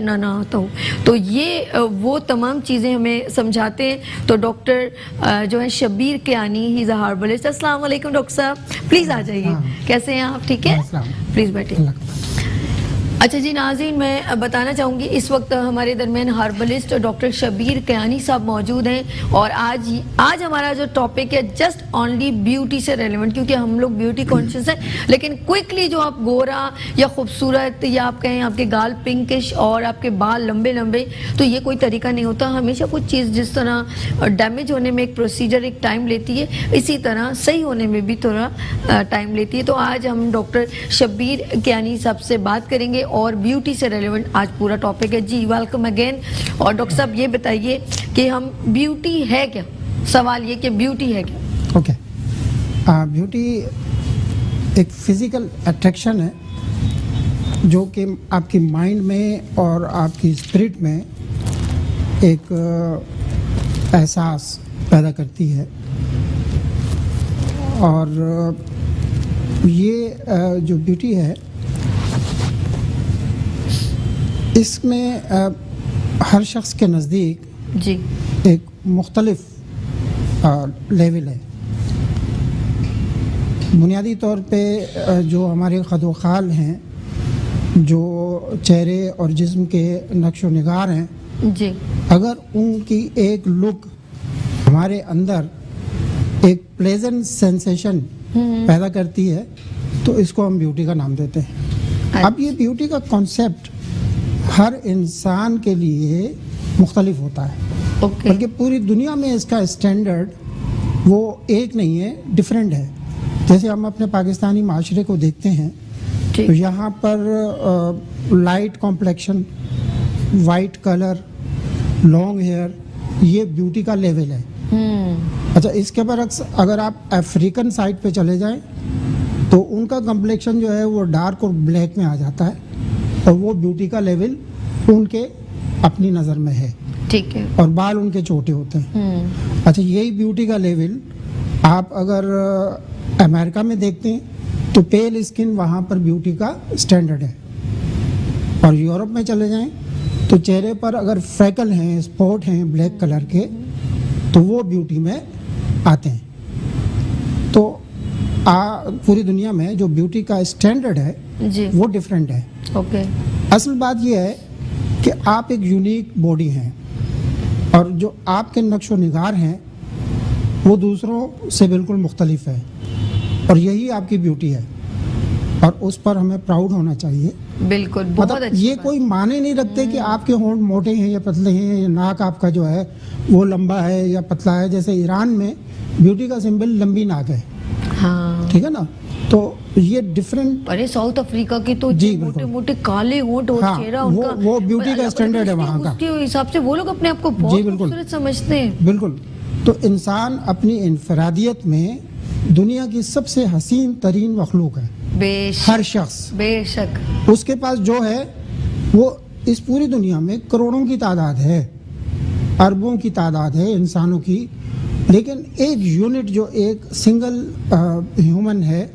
ना आता हो, तो ये वो तमाम चीज़ें हमें समझाते हैं। तो डॉक्टर जो है Shabbir Kiani, he is a herbalist. अस्सलाम वालेकुम डॉक्टर साहब, प्लीज़ आ जाइए। कैसे हैं आप? ठीक है, प्लीज़ बैठिए। अच्छा जी नाज़रीन, मैं बताना चाहूँगी इस वक्त हमारे दरमियान हर्बलिस्ट डॉक्टर शब्बीर कियानी साहब मौजूद हैं। और आज हमारा जो टॉपिक है जस्ट ओनली ब्यूटी से रेलेवेंट, क्योंकि हम लोग ब्यूटी कॉन्शियस हैं। लेकिन क्विकली जो आप गोरा या खूबसूरत या आप कहें आपके गाल पिंकिश और आपके बाल लंबे लंबे, तो ये कोई तरीका नहीं होता। हमेशा कुछ चीज़ जिस तरह डैमेज होने में एक प्रोसीजर एक टाइम लेती है, इसी तरह सही होने में भी थोड़ा टाइम लेती है। तो आज हम डॉक्टर शब्बीर कियानी साहब से बात करेंगे और ब्यूटी से रेलेवेंट आज पूरा टॉपिक है। जी वेलकम अगेन। और डॉक्टर साहब ये बताइए कि हम ब्यूटी है क्या? सवाल ये कि ब्यूटी है क्या? ओके, ब्यूटी एक फिजिकल अट्रैक्शन है जो कि आपकी माइंड में और आपकी स्पिरिट में एक एहसास पैदा करती है। और ये जो ब्यूटी है इसमें हर शख्स के नज़दीक जी एक मुख्तलिफ लेवल है। बुनियादी तौर पे जो हमारे ख़द-ओ-ख़ाल हैं, जो चेहरे और जिस्म के नक्श व निगार हैं जी, अगर उनकी एक लुक हमारे अंदर एक प्लेजेंट सेंसेशन पैदा करती है तो इसको हम ब्यूटी का नाम देते हैं। अब ये ब्यूटी का कॉन्सेप्ट हर इंसान के लिए मुख्तलिफ होता है, बल्कि पूरी दुनिया में इसका स्टैंडर्ड वो एक नहीं है, डिफरेंट है। जैसे हम अपने पाकिस्तानी माशरे को देखते हैं तो यहाँ पर light complexion, white colour, long hair, ये ब्यूटी का लेवल है। अच्छा, इसके बरक्स अगर आप अफ्रीकन साइड पे चले जाएं तो उनका कॉम्प्लेक्शन जो है वो डार्क और ब्लैक में आ जाता है और वो ब्यूटी का लेवल उनके अपनी नज़र में है। ठीक है। और बाल उनके छोटे होते हैं। अच्छा, यही ब्यूटी का लेवल आप अगर अमेरिका में देखते हैं तो पेल स्किन वहाँ पर ब्यूटी का स्टैंडर्ड है। और यूरोप में चले जाएं तो चेहरे पर अगर फ्रैकल हैं, स्पॉट हैं ब्लैक कलर के, तो वो ब्यूटी में आते हैं। तो पूरी दुनिया में जो ब्यूटी का स्टैंडर्ड है जी, वो डिफरेंट है। ओके। असल बात यह है कि आप एक यूनिक बॉडी हैं और जो आपके नक्श व निगार हैं वो दूसरों से बिल्कुल मुख्तलिफ है और यही आपकी ब्यूटी है और उस पर हमें प्राउड होना चाहिए। बिल्कुल, बहुत मतलब अच्छी ये कोई माने नहीं रखते कि आपके होंठ मोटे हैं या पतले हैं या नाक आपका जो है वो लंबा है या पतला है। जैसे ईरान में ब्यूटी का सिंबल लंबी नाक है। हाँ, ठीक है ना, तो ये डिफरेंट। अरे साउथ अफ्रीका के तो मोटे मोटे काले होंठ और चेहरा उनका वो ब्यूटी का स्टैंडर्ड है वहाँ का। उसके हिसाब से वो लोग अपने आप को बहुत खूबसूरत समझते हैं। बिल्कुल। तो इंसान अपनी इनफरादियत में दुनिया की सबसे हसीन तरीन मखलूक है। हर शख्स बेशक उसके पास जो है वो इस पूरी दुनिया में करोड़ों की तादाद है, अरबों की तादाद है इंसानों की, लेकिन एक यूनिट जो एक सिंगल ह्यूमन है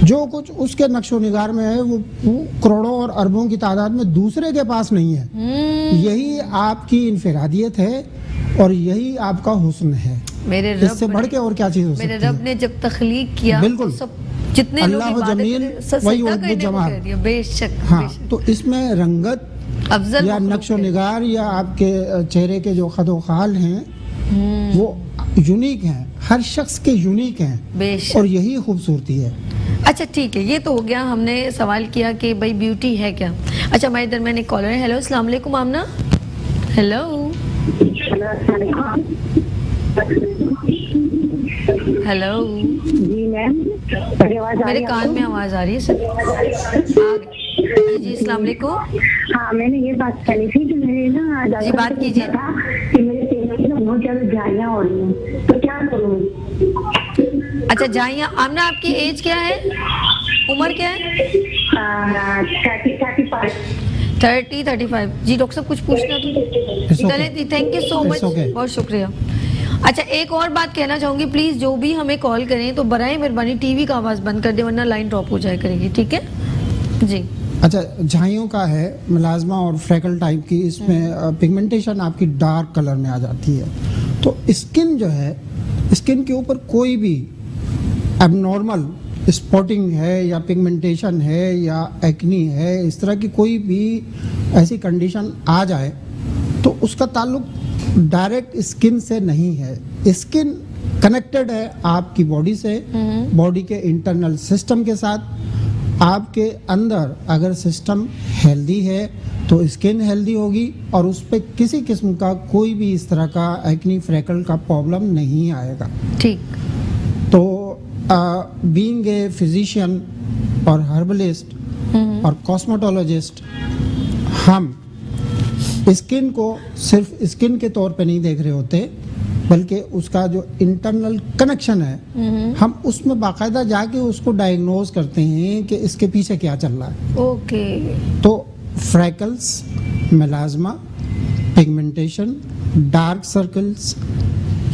जो कुछ उसके नक्शो निगार में है वो करोड़ों और अरबों की तादाद में दूसरे के पास नहीं है। यही आपकी इनफरादियत है और यही आपका हुस्न है। मेरे रब, इससे बढ़ के और क्या चीज हो सकती है? मेरे रब ने जब तख्लीक किया बिल्कुल, सब जितने लोग जमील, बेशक। हाँ, तो इसमें रंगत अफजल या नक्शो निगार या आपके चेहरे के जो खदोखाल हैं वो यूनिक हैं, हर शख्स के यूनिक हैं और यही खूबसूरती है। अच्छा ठीक है, ये तो हो गया, हमने सवाल किया कि भाई ब्यूटी है क्या। अच्छा, हमारे दरमियान एक कॉलर है। हेलो, अस्सलाम वालेकुम आमना। हेलो हेलो जी मैम, मेरे कान में आवाज आ रही है सर। जी अस्सलाम वालेकुम। हाँ, मैंने ये बात करनी थी कि मेरे ना जी बात कीजिए। था कि मेरे चेहरे में बहुत ज्यादा झाइयाँ हो रही हैं, तो क्या करूँ? अच्छा, झाइयाँ। आमना आपकी एज क्या है, उम्र क्या है? 30-35। जी डॉक्टर साहब कुछ पूछना तो चले। थैंक यू सो मच, बहुत शुक्रिया। अच्छा, एक और बात कहना चाहूंगी, प्लीज जो भी हमें कॉल करें तो बराए मेहरबानी टीवी का आवाज बंद कर दे, वरना लाइन ड्रॉप हो जाए करेगी। ठीक है जी। अच्छा, झाइयों का है मिलाजमा और फ्रेकल टाइप की, इसमें पिगमेंटेशन आपकी डार्क कलर में आ जाती है। तो स्किन जो है, स्किन के ऊपर कोई भी एबनॉर्मल स्पॉटिंग है या पिगमेंटेशन है या एक्नी है, इस तरह की कोई भी ऐसी कंडीशन आ जाए तो उसका ताल्लुक डायरेक्ट स्किन से नहीं है। स्किन कनेक्टेड है आपकी बॉडी से, बॉडी के इंटरनल सिस्टम के साथ। आपके अंदर अगर सिस्टम हेल्दी है तो स्किन हेल्दी होगी और उस पर किसी किस्म का कोई भी इस तरह का एक्नी फ्रेकल का प्रॉब्लम नहीं आएगा। ठीक। तो बीइंग ए फिजिशियन और हर्बलिस्ट और कॉस्मेटोलॉजिस्ट, हम स्किन को सिर्फ स्किन के तौर पे नहीं देख रहे होते, बल्कि उसका जो इंटरनल कनेक्शन है हम उसमें बाकायदा जाके उसको डायग्नोज करते हैं कि इसके पीछे क्या चल रहा है। ओके। तो freckles, melasma, pigmentation, dark circles,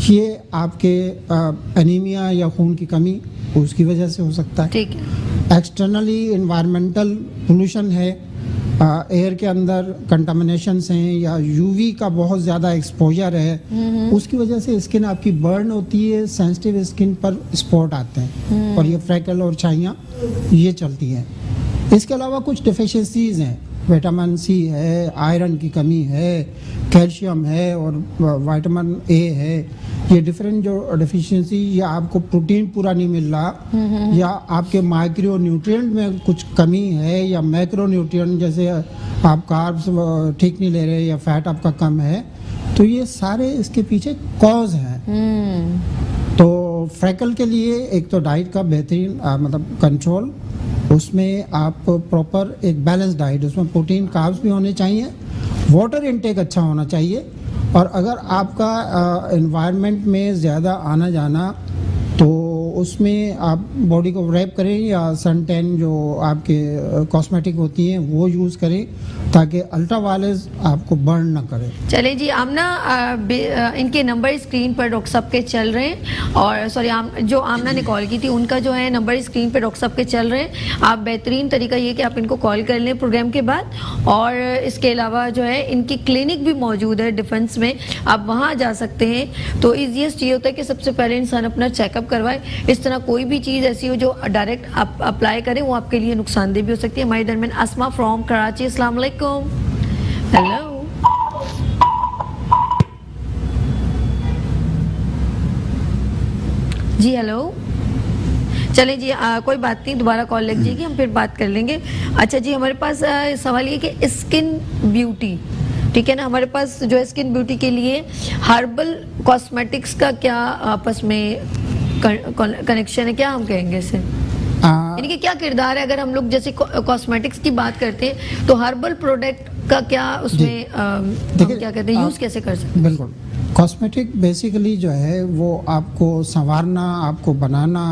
ये आपके एनीमिया या खून की कमी उसकी वजह से हो सकता है। ठीक है। एक्सटर्नली इन्वायरमेंटल पोल्यूशन है, एयर के अंदर कंटामिनेशंस हैं या यूवी का बहुत ज़्यादा एक्सपोजर है, उसकी वजह से स्किन आपकी बर्न होती है, सेंसिटिव स्किन पर स्पॉट आते हैं और ये फ्रैकल और छाइयाँ ये चलती हैं। इसके अलावा कुछ डिफिशिएंसीज हैं, विटामिन सी है, आयरन की कमी है, कैल्शियम है और विटामिन ए है। ये डिफरेंट जो डिफिशिएंसी, या आपको प्रोटीन पूरा नहीं मिल रहा, या आपके माइक्रो न्यूट्रिएंट में कुछ कमी है, या मैक्रो न्यूट्रिएंट जैसे आप कार्ब्स ठीक नहीं ले रहे या फैट आपका कम है, तो ये सारे इसके पीछे कॉज हैं। तो फ्रैकल के लिए एक तो डाइट का बेहतरीन मतलब कंट्रोल, उसमें आप प्रॉपर एक बैलेंस डाइट, उसमें प्रोटीन कार्ब्स भी होने चाहिए, वाटर इनटेक अच्छा होना चाहिए, और अगर आपका एनवायरनमेंट में ज़्यादा आना जाना तो उसमें आप बॉडी को रैप करें या सन टैन जो आपके कॉस्मेटिक होती हैं वो यूज़ करें ताकि अल्ट्रा वायलेट आपको बर्न ना करे। चले जी, आमना इनके नंबर स्क्रीन पर डॉक्टर साहब के चल रहे हैं, और सॉरी जो आमना ने कॉल की थी उनका जो है नंबर स्क्रीन पर डॉक्टर साहब के चल रहे हैं। आप बेहतरीन तरीका ये कि आप इनको कॉल कर लें प्रोग्राम के बाद, और इसके अलावा जो है इनकी क्लिनिक भी मौजूद है डिफेंस में, आप वहाँ जा सकते हैं। तो ईजीएस्ट ये होता है कि सबसे पहले इंसान अपना चेकअप करवाए। इस तरह कोई भी चीज़ ऐसी हो जो डायरेक्ट आप अप्लाई करें वो आपके लिए नुकसानदेह भी हो सकती है। हमारे दरमियान अस्मा फ्रॉम कराची, अस्सलाम वालेकुम। हेलो जी, हेलो। चले जी, कोई बात नहीं, दोबारा कॉल लग जाएगी, हम फिर बात कर लेंगे। अच्छा जी, हमारे पास सवाल ये कि स्किन ब्यूटी, ठीक है ना, हमारे पास जो है स्किन ब्यूटी के लिए हर्बल कॉस्मेटिक्स का क्या आपस में कनेक्शन है, क्या हम कहेंगे इसे, यानी कि क्या किरदार है? अगर हम लोग जैसे कॉस्मेटिक्स की बात करते हैं तो हर्बल प्रोडक्ट का क्या उसमें हम क्या कहते हैं, यूज़ कैसे कर सकते हैं? बिल्कुल, कॉस्मेटिक बेसिकली जो है वो आपको संवारना, आपको बनाना,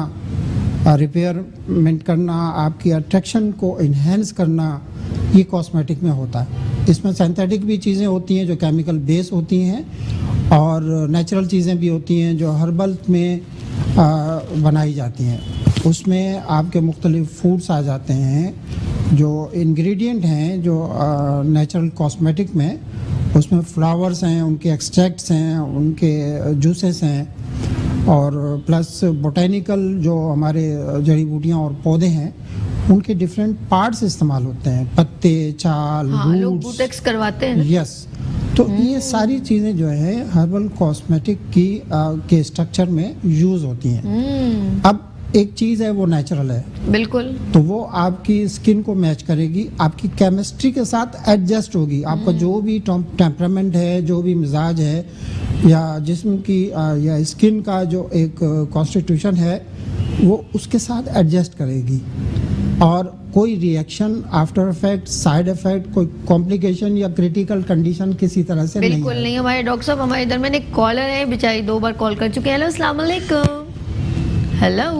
रिपेयरमेंट करना, आपकी अट्रैक्शन को इन्हेंस करना, ये कॉस्मेटिक में होता है। इसमें सिंथेटिक भी चीज़ें होती हैं जो केमिकल बेस होती हैं, और नेचुरल चीज़ें भी होती हैं जो हर्बल में बनाई जाती हैं। उसमें आपके मुख्तलिफ फूड्स आ जाते हैं जो इंग्रेडिएंट हैं जो नेचुरल कॉस्मेटिक में, उसमें फ्लावर्स हैं, उनके एक्सट्रैक्ट्स हैं, उनके जूसेस हैं, और प्लस बोटेनिकल जो हमारे जड़ी बूटियाँ और पौधे हैं उनके डिफरेंट पार्ट्स इस्तेमाल होते हैं, पत्ते, छाल, लोग बूटेक्स करवाते हैं। यस, तो ये सारी चीज़ें जो है हर्बल कॉस्मेटिक की के स्ट्रक्चर में यूज़ होती हैं। अब एक चीज़ है वो नेचुरल है, बिल्कुल, तो वो आपकी स्किन को मैच करेगी, आपकी केमिस्ट्री के साथ एडजस्ट होगी। आपका जो भी टेम्परामेंट है, जो भी मिजाज है, या जिस्म की या स्किन का जो एक कॉन्स्टिट्यूशन है वो उसके साथ एडजस्ट करेगी, और कोई reaction, after effect, side effect, कोई कॉम्प्लिकेशन या क्रिटिकल कंडीशन किसी तरह से बिल्कुल नहीं। हमारे डॉक्टर साहब, हमारे इधर में एक कॉलर है, बेचारी 2 बार कॉल कर चुके हैं। हेलो, अस्सलाम वालेकुम। हेलो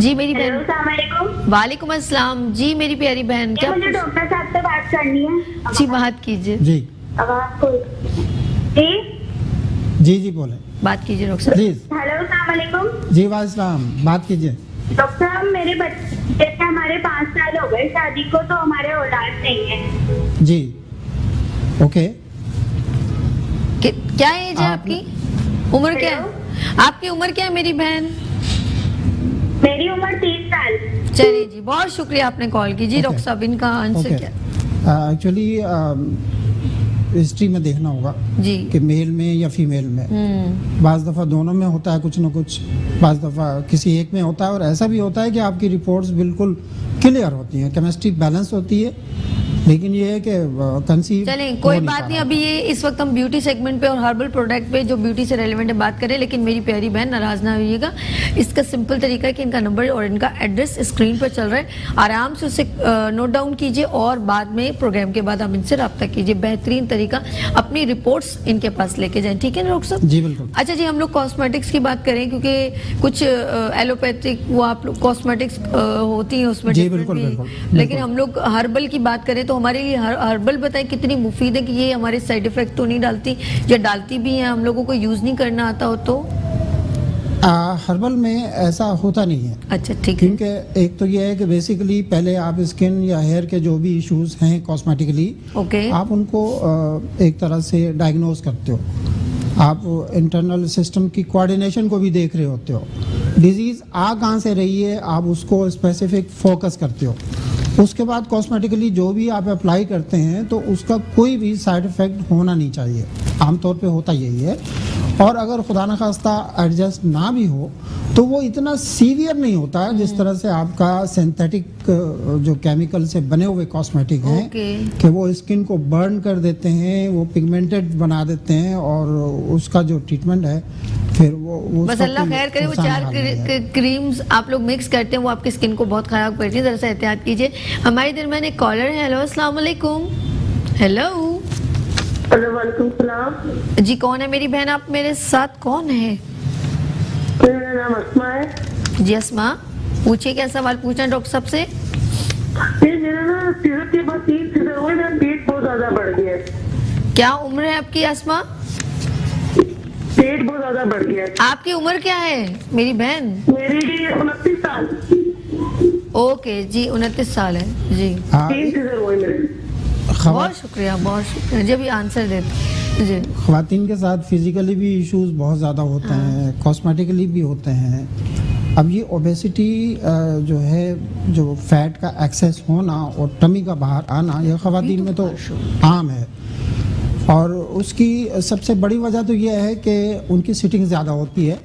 जी मेरी बहन। अस्सलाम वालेकुम अस्सलाम जी मेरी प्यारी बहन, क्या मुझे डॉक्टर साहब से बात करनी है। जी बात कीजिए। जी आवाज को जी जी बोले, बात कीजिए डॉक्टर साहब। जी हेलो, अस्सलाम वालेकुम। जी वालेकुम, बात कीजिए। डॉक्टर साहब, मेरे बच्चे हमारे 5 साल हो गए शादी को, तो हमारे औलाद नहीं है। जी, ओके। क्या एज है आपकी? उम्र क्या है आपकी? उम्र क्या है मेरी बहन? मेरी उम्र 30 साल। चलिए जी, बहुत शुक्रिया आपने कॉल की जी। Okay. डॉक्टर साहब इनका आंसर क्या है? एक्चुअली हिस्ट्री में देखना होगा जी। कि मेल में या फीमेल में, बाज़ दफ़ा दोनों में होता है कुछ ना कुछ, बाज़ दफ़ा किसी एक में होता है, और ऐसा भी होता है कि आपकी रिपोर्ट्स बिल्कुल क्लियर होती हैं, केमिस्ट्री बैलेंस होती है, लेकिन ये है कि कंसीव चलें कोई बात नहीं। अभी ये इस वक्त हम ब्यूटी सेगमेंट पे और हर्बल प्रोडक्ट पे जो ब्यूटी से रेलेवेंट है बात करें, लेकिन मेरी प्यारी बहन नाराज ना होइएगा। इसका सिंपल तरीका है कि इनका नंबर और इनका एड्रेस स्क्रीन पर चल रहा है, आराम से उसे नोट डाउन कीजिए और बाद में प्रोग्राम के बाद आप इनसे रब्ता कीजिए। बेहतरीन तरीका, अपनी रिपोर्ट्स इनके पास लेके जाएं, ठीक है ना डॉक्टर साहब? जी बिल्कुल। अच्छा जी, हम लोग कॉस्मेटिक्स की बात करें, क्योंकि कुछ एलोपैथिक वो आप लोग कॉस्मेटिक्स होती हैं उसमें जी, different बिल्कुल, भी। बिल्कुल, लेकिन हम लोग हर्बल की बात करें तो हमारे लिए हर्बल बताएं कितनी मुफीद है, कि ये हमारे साइड इफेक्ट तो नहीं डालती, या डालती भी हैं, हम लोगों को यूज नहीं करना आता हो तो? हर्बल में ऐसा होता नहीं है। अच्छा ठीक है। क्योंकि एक तो ये है कि बेसिकली पहले आप स्किन या हेयर के जो भी इश्यूज हैं कॉस्मेटिकली, ओके। आप उनको एक तरह से डायग्नोज करते हो, आप इंटरनल सिस्टम की कोऑर्डिनेशन को भी देख रहे होते हो, डिजीज आ कहाँ से रही है आप उसको स्पेसिफिक फोकस करते हो। उसके बाद कॉस्मेटिकली जो भी आप अप्लाई करते हैं तो उसका कोई भी साइड इफेक्ट होना नहीं चाहिए, आमतौर पे होता यही है। और अगर खुदा न खास्ता एडजस्ट ना भी हो तो वो इतना सीवियर नहीं होता है, जिस तरह से आपका सिंथेटिक जो केमिकल से बने हुए कॉस्मेटिक हैं कि वो स्किन को बर्न कर देते हैं, वो पिगमेंटेड बना देते हैं, और उसका जो ट्रीटमेंट है फिर वो बस अल्लाह खैर करे। वो 4 क्रीम्स आप लोग मिक्स करते हैं, वो आपकी स्किन को बहुत खराब करती है, जरा सा एहतियात कीजिए। हमारे दरमियान एक कॉलर है। हेलो, अस्सलाम वालेकुम। हेलो वालेकुम सलाम जी, कौन है मेरी बहन? आप मेरे साथ कौन है? मेरा नाम अस्मा है जी अस्मा, पूछिए क्या सवाल पूछना है डॉक्टर साहब से? ये मेरा ना सीजर के बाद 3 सीजर हुए, मेरा पेट बहुत ज्यादा बढ़ गया है। क्या उम्र है आपकी अस्मा? पेट बहुत ज्यादा बढ़ गया है। आपकी उम्र क्या है मेरी बहन? मेरी 29 साल। ओके जी, 29 साल है जी। 3 सीजर हुए मेरे। बहुत शुक्रिया, बहुत शुक्रिया जी। अभी आंसर देते जी। ख़वातीन के साथ फिजिकली भी इश्यूज बहुत ज़्यादा होते हैं, कॉस्मेटिकली भी होते हैं। अब ये ओबेसिटी जो है, जो फैट का एक्सेस होना और टमी का बाहर आना, ये ख़वातीन में तो आम है। और उसकी सबसे बड़ी वजह तो ये है कि उनकी सिटिंग ज़्यादा होती है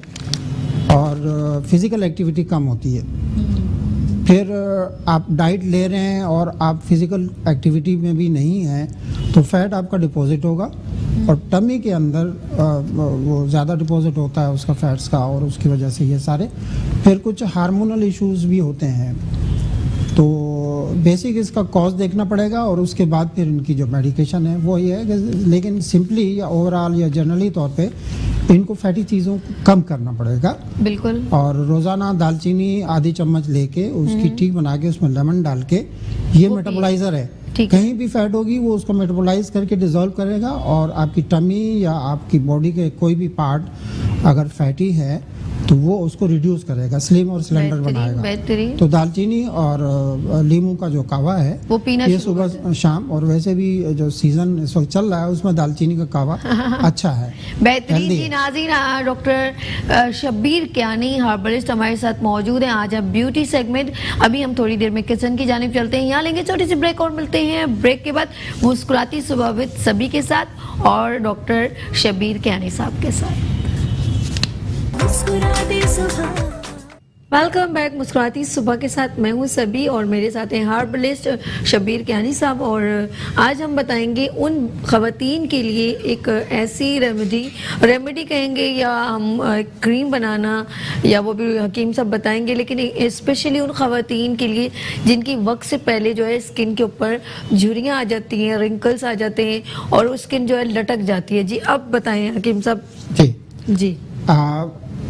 और फिज़िकल एक्टिविटी कम होती है। फिर आप डाइट ले रहे हैं और आप फिज़िकल एक्टिविटी में भी नहीं हैं तो फैट आपका डिपॉजिट होगा, और टमी के अंदर वो ज़्यादा डिपॉजिट होता है उसका फैट्स का, और उसकी वजह से ये सारे फिर कुछ हार्मोनल इश्यूज भी होते हैं। तो बेसिक इसका कॉज देखना पड़ेगा, और उसके बाद फिर इनकी जो मेडिकेशन है वो ये है कि, लेकिन सिंपली या ओवरऑल या जनरली तौर पे इनको फैटी चीज़ों को कम करना पड़ेगा। बिल्कुल। और रोज़ाना दालचीनी आधी चम्मच लेके उसकी टीक बना के उसमें लेमन डाल के, ये मेटाबोलाइजर है, कहीं भी फैट होगी वो उसको मेटाबोलाइज करके डिजोल्व करेगा, और आपकी टमी या आपकी बॉडी के कोई भी पार्ट अगर फैटी है तो वो उसको रिड्यूस करेगा, स्लिम और सिलेंडर बनाएगा। तो दालचीनी और लीमू का जो कावा है वो पीना ये सुबह शाम, और वैसे भी जो सीजन इस वक्त चल रहा है उसमें दालचीनी का कावा अच्छा है, बेहतरीन जी। नाज़रीन, डॉक्टर शब्बीर कियानी हर्बलिस्ट हमारे साथ मौजूद हैं। आज अब ब्यूटी सेगमेंट, अभी हम थोड़ी देर में किचन की जानिब चलते हैं, यहाँ लेंगे छोटी सी ब्रेक और मिलते हैं ब्रेक के बाद मुस्कुराती सुबह विद सभी के साथ और डॉक्टर शब्बीर कियानी साहब के साथ। वेलकम बैक मुस्कुराती सुबह के साथ। मैं हूं सभी और मेरे साथ हैं हर्बलिस्ट शब्बीर कियानी साहब, और आज हम बताएंगे उन खवातीन के लिए एक ऐसी रेमेडी कहेंगे या हम क्रीम बनाना, या वो भी हकीम साहब बताएंगे, लेकिन स्पेशली उन खवातीन के लिए जिनकी वक्त से पहले जो है स्किन के ऊपर झुर्रियाँ आ जाती हैं, रिंकल्स आ जाते हैं और स्किन जो है लटक जाती है। जी अब बताएं हकीम साहब। जी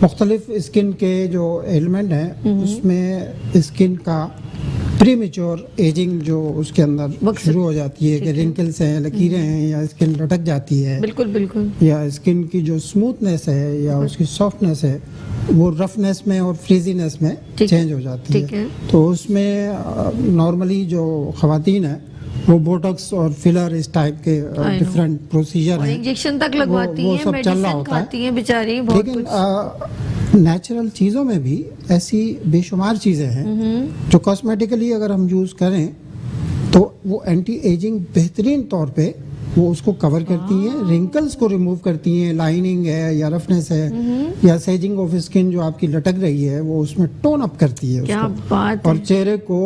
मुख्तलिफ स्किन के जो एलिमेंट हैं उसमें स्किन का प्रीमेच्योर एजिंग जो उसके अंदर मकसद- शुरू हो जाती है कि रिंकल्स हैं, लकीरें हैं, या स्किन लटक जाती है, बिल्कुल बिल्कुल। या स्किन की जो स्मूथनेस है या उसकी सॉफ्टनेस है वो रफनेस में और फ्रीजीनेस में ठीक चेंज हो जाती ठीक है। है। तो उसमें नॉर्मली जो खवातीन है वो बोटॉक्स और फिलर इस टाइप के I know। डिफरेंट प्रोसीजर और हैं, इंजेक्शन तक लगवाती वो हैं, सब चल रहा मेडिसिन होता है। खाती हैं बेचारी बहुत लेकिन कुछ। नेचुरल चीज़ों में भी ऐसी बेशुमार चीज़ें हैं जो कॉस्मेटिकली अगर हम यूज़ करें तो वो एंटी एजिंग बेहतरीन तौर पे वो उसको कवर करती हैं, रिंकल्स को रिमूव करती हैं, लाइनिंग है या रफनेस है या सेजिंग ऑफ स्किन जो आपकी लटक रही है वो उसमें टोन अप करती है क्या उसको। बात और है। चेहरे को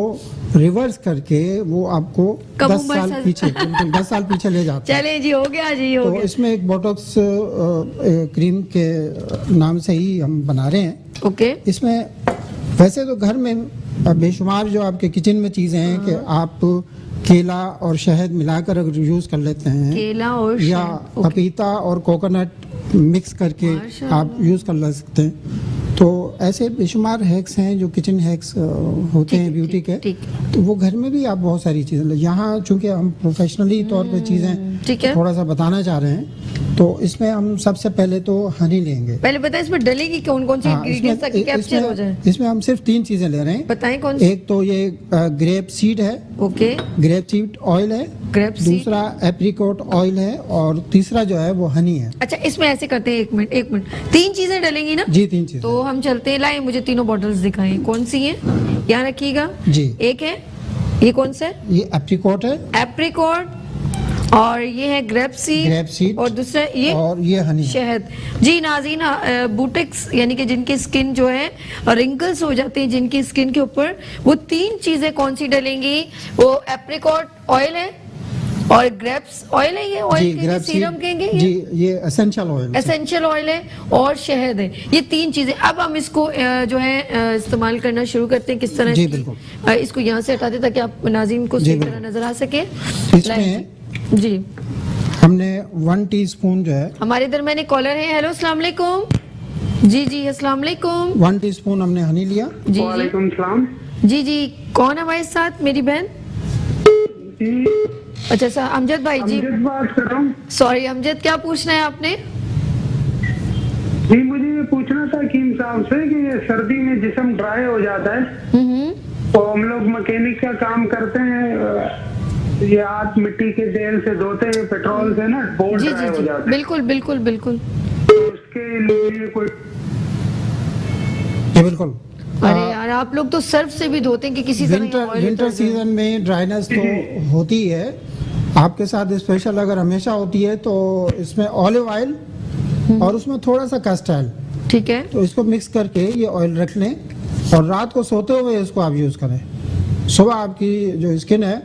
रिवर्स करके वो आपको कम 10 उम्र साल से- पीछे बिल्कुल 10 साल पीछे ले जाता है। चले जी, हो गया जी, हो तो गया। इसमें एक बोटॉक्स क्रीम के नाम से ही हम बना रहे हैं। ओके। इसमें वैसे तो घर में बेशुमार जो आपके किचन में चीज़ें हैं कि आप केला और शहद मिलाकर अगर यूज़ कर लेते हैं केला और या शहद, ओके। पपीता और कोकोनट मिक्स करके माशाल्लाह। आप यूज़ कर ले सकते हैं। तो ऐसे बेशुमार हैक्स हैं जो किचन हैक्स होते ठीक हैं है, ब्यूटी के, ठीक तो वो घर में भी आप बहुत सारी चीज़ें यहाँ चूंकि हम प्रोफेशनली तौर पे चीज़ें ठीक है। थोड़ा सा बताना चाह रहे हैं, तो इसमें हम सबसे पहले तो हनी लेंगे। पहले बताएं इसमें डलेगी कौन कौन सी हाँ, इंग्रेडिएंट्स ताकि कैप्चर हो जाए। इसमें हम सिर्फ 3 चीज़ें ले रहे हैं। बताएं कौन सी। एक तो ये ग्रेप सीड है, ओके। ग्रेप सीड ऑयल है, ग्रेप सीड। दूसरा एप्रिकॉट ऑयल है और तीसरा जो है वो हनी है। अच्छा, इसमें ऐसे करते हैं, एक मिनट एक मिनट, 3 चीजें डलेंगी ना। जी 3 चीज़ें। तो हम चलते हैं, लाए मुझे तीनों बॉटल्स दिखाएं, कौन सी हैं, यहाँ रखिएगा। जी। एक है, ये कौन सा है, ये एप्रिकॉट है, एप्रिकॉट, और ये है ग्रेप ग्रेप सीड, सीड, और दूसरा ये और ये हनी है। शहद। जी नाज़रीन, बुटेक्स यानी कि जिनकी स्किन जो है रिंकल्स हो जाते हैं जिनकी स्किन के ऊपर, वो 3 चीजें कौन सी डलेंगी, वो एप्रिकॉट ऑयल है और ग्रेप्स ऑयल है, ये जी ऑयल के ग्रेप सीरम सीड, कहेंगे, जी ये एसेंशियल ऑयल। एसेंशियल ऑयल है और शहद है, ये 3 चीजें। अब हम इसको जो है इस्तेमाल करना शुरू करते हैं। किस तरह जी, की- बिल्कुल। इसको यहाँ से हटा दें ताकि आप नाज़रीन को जी, सही तरह बिल्कुल। नजर आ सके। इसमें जी, हमने 1 टीस्पून जो है, हमारे इधर मैंने कॉलर है। हेलो, अस्सलाम वालेकुम। जी जी, अस्सलाम वालेकुम। 1 टीस्पून हमने हनी लिया। जी जी वालेकुम सलाम जी जी, कौन है हमारे साथ, मेरी बहन? जी। अच्छा सर, अमजद भाई जी। अमजद बात कर रहा हूँ सॉरी अमजद, क्या पूछना है आपने? जी। मुझे ये पूछना था कीम साहब से कि ये सर्दी में जिस्म ड्राई हो जाता है, हम्म। तो हम लोग मैकेनिक का काम करते हैं, ये हाथ मिट्टी के तेल से धोते हैं, पेट्रोल से ना बहुत जी ड्राई जी हो जी, जाता है, बिल्कुल बिल्कुल बिल्कुल। तो उसके लिए कोई जी बिल्कुल। अरे यार, आप लोग तो सर्फ से भी धोते हैं कि किसी तरह ये oil विंटर उतर जाए। सीजन में ड्राइनेस तो होती है, आपके साथ स्पेशल अगर हमेशा होती है तो इसमें ऑलिव ऑयल और उसमें थोड़ा सा कैस्टर ऑयल, ठीक है। तो इसको मिक्स करके ये ऑयल रख लें और रात को सोते हुए इसको आप यूज़ करें। सुबह आपकी जो स्किन है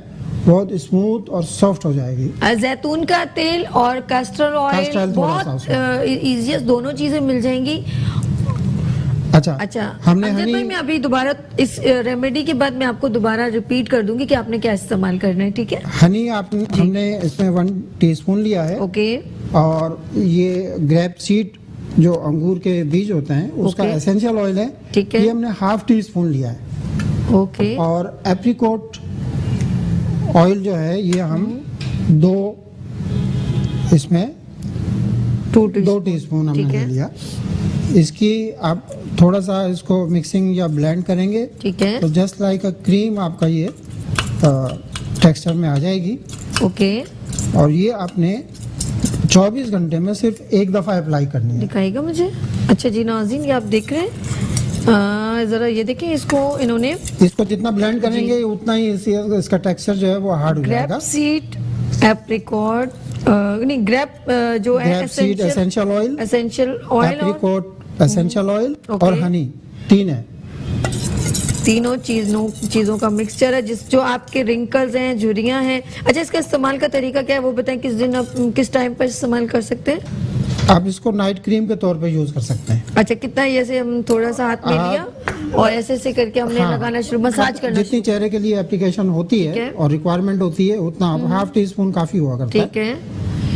बहुत स्मूथ और सॉफ्ट हो जाएगी। जैतून का तेल और कैस्टर Castor ऑयल oil थोड़ा सा बहुत उसमें। इजीएस्ट, दोनों चीजें मिल जाएंगी। अच्छा अच्छा हमने अमजद भाई, हनी, मैं अभी दोबारा इस रेमेडी के बाद मैं आपको दोबारा रिपीट कर दूंगी कि आपने क्या इस्तेमाल करना है, ठीक है? हनी हमने इसमें 1 टीस्पून लिया है ओके और ये ग्रेप सीड जो अंगूर के बीज होते हैं उसका ओके। एसेंशियल ऑयल है, ठीक है। ये हमने 1/2 टीस्पून लिया है। ओके और एप्रिकॉट ऑयल जो है ये हम 2 इसमें 2 टीस्पून हमने ठीक ले है। लिया। इसकी आप थोड़ा सा इसको मिक्सिंग या ब्लेंड करेंगे ठीक है। तो जस्ट लाइक अ क्रीम आपका ये टेक्सचर में आ जाएगी। ओके, और ये आपने 24 घंटे में सिर्फ एक दफ़ा अप्लाई करनी है। दिखाएगा मुझे? अच्छा जी नाज़रीन, ये आप देख रहे हैं, जरा ये देखें, इसको इन्होंने इसको जितना ब्लेंड करेंगे उतना ही इसका टेक्सचर जो है वो हार्ड हो ग्रेप जाएगा। सीड, एप्रिकॉट, नहीं ग्रेप जो है grape seed essential oil, essential oil, और एप्रिकॉट एसेंशियल ऑयल ओके। और हनी, 3 है। तीनों चीजों का मिक्सचर है जिस जो आपके रिंकल्स हैं, झुर्रियां हैं। अच्छा, इसका इस्तेमाल का तरीका क्या है वो बताएं, किस दिन आप किस टाइम पर इस्तेमाल कर सकते हैं? आप इसको नाइट क्रीम के तौर पे यूज कर सकते हैं। अच्छा, कितना ही ऐसे हम थोड़ा सा हाथ में लिया और ऐसे ऐसे करके हमने हाँ। लगाना शुरू, मसाज करना जितनी चेहरे के लिए एप्लीकेशन होती ठीक है है। और रिक्वायरमेंट होती है उतना आप 1/2 टीस्पून काफी हुआ करता ठीक है।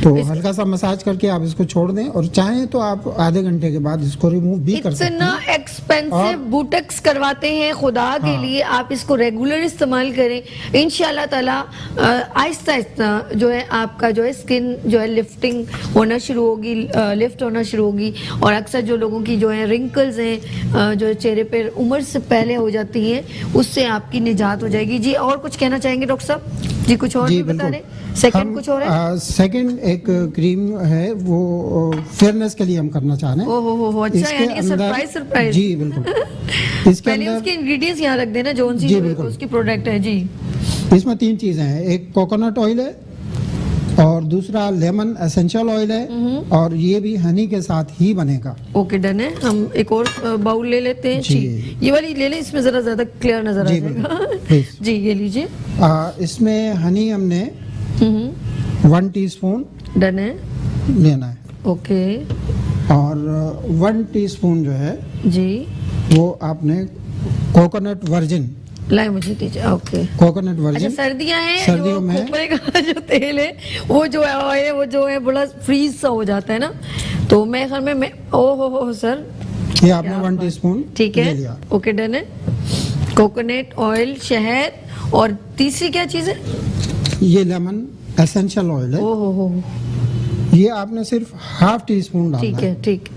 तो हल्का सा मसाज करके आप इसको छोड़ दें, और चाहें तो आप आधे घंटे के बाद इसको रिमूव भी कर सकते इतना हैं। एक्सपेंसिव बुटेक्स करवाते हैं खुदा के लिए, आप इसको रेगुलर इस्तेमाल करें, इंशाल्लाह ताला आहिस्ता आहिस्ता जो है आपका जो है स्किन जो है लिफ्टिंग होना शुरू होगी, लिफ्ट होना शुरू होगी। और अक्सर जो लोगों की जो है रिंकल्स हैं जो चेहरे पर उम्र से पहले हो जाती हैं, उससे आपकी निजात हो जाएगी। जी और कुछ कहना चाहेंगे डॉक्टर साहब? जी कुछ और भी बता रहे? सेकंड कुछ और है? सेकंड एक क्रीम है, वो फेयरनेस के लिए हम करना चाह रहे हैं। ओहो अच्छा, इसके यानी सरप्राइज। जी बिल्कुल। इसके पहले उसके इंग्रेडिएंट्स यहाँ रख देना, जो सी जी, बिल्कुल। उसकी प्रोडक्ट है। जी इसमें 3 चीजें हैं, एक कोकोनट ऑयल है, और दूसरा लेमन एसेंशियल ऑयल है, और ये भी हनी के साथ ही बनेगा। ओके डन है। हम एक और बाउल ले लेते हैं। जी। ये वाली ले लें, इसमें जरा ज्यादा क्लियर नजर आ जी, जाएगा। प्लीज। जी ये लीजिए। इसमें हनी हमने 1 टीस्पून डन है। लेना है, ओके और 1 टीस्पून जो है जी वो आपने कोकोनट वर्जिन, लाए मुझे दीजिए। ओके कोकोनट अच्छा, वर्जिन। सर्दियां हैं, सर्दियों जो में खोपरे का जो तेल है वो जो है ऑयल वो जो है बड़ा फ्रीज सा हो जाता है ना, तो मैं ख्याल में मैं हो सर ये आपने 1 टीस्पून ठीक ले है। लिया। ओके डन है। कोकोनट ऑयल, शहद, और तीसरी क्या चीज है? ये लेमन एसेंशियल ऑयल है, ओहो ये आपने सिर्फ 1/2 टीस्पून डालना ठीक है। है ठीक।